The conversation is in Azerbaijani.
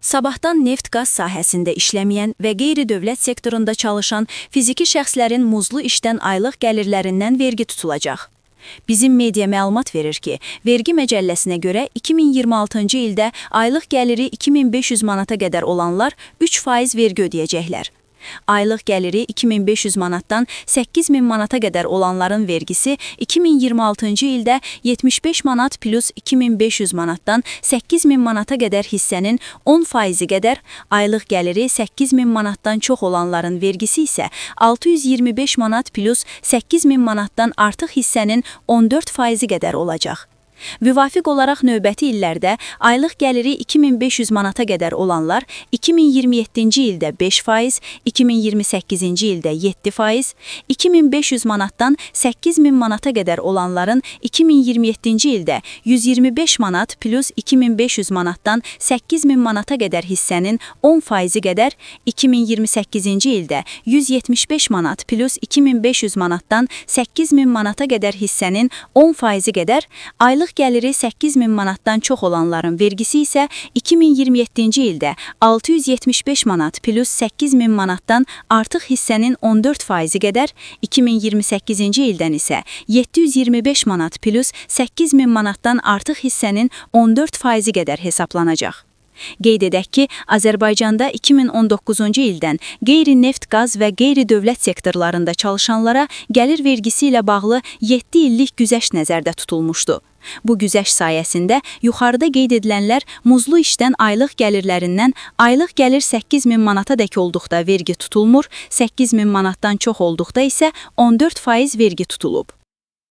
Sabahdan neft-qaz sahəsində işləməyən və qeyri-dövlət sektorunda çalışan fiziki şəxslərin muzlu işdən aylıq gəlirlərindən vergi tutulacaq. Bizim media məlumat verir ki, vergi məcəlləsinə görə 2026-cı ildə aylıq gəliri 2500 manata qədər olanlar 3% vergi ödəyəcəklər. Aylıq gəliri 2500 manatdan 8000 manata qədər olanların vergisi 2026-cı ildə 75 manat plus 2500 manatdan 8000 manata qədər hissənin 10% qədər, aylıq gəliri 8000 manatdan çox olanların vergisi isə 625 manat plus 8000 manatdan artıq hissənin 14% qədər olacaq. Müvafiq olaraq növbəti illərdə aylıq gəliri 2500 manata qədər olanlar 2027-ci ildə 5%, 2028-ci ildə 7%, 2500 manatdan 8000 manata qədər olanların 2027-ci ildə 125 manat plus 2500 manatdan 8000 manata qədər hissənin 10% qədər, 2028-ci ildə 175 manat plus 2500 manatdan 8000 manata qədər hissənin 10% qədər, aylıq gəliri 8000 manatdan çox olanların vergisi isə 2027-ci ildə 675 manat plus 8000 manatdan artıq hissənin 14% qədər, 2028-ci ildən isə 725 manat plus 8000 manatdan artıq hissənin 14% qədər hesablanacaq. Qeyd edək ki, Azərbaycanda 2019-cu ildən qeyri-neft, qaz və qeyri-dövlət sektorlarında çalışanlara gəlir vergisi ilə bağlı 7 illik güzəşt nəzərdə tutulmuşdu. Bu güzəşt sayəsində yuxarıda qeyd edilənlər muzlu işdən aylıq gəlirlərindən aylıq gəlir 8000 manata dək olduqda vergi tutulmur, 8000 manatdan çox olduqda isə 14% vergi tutulub.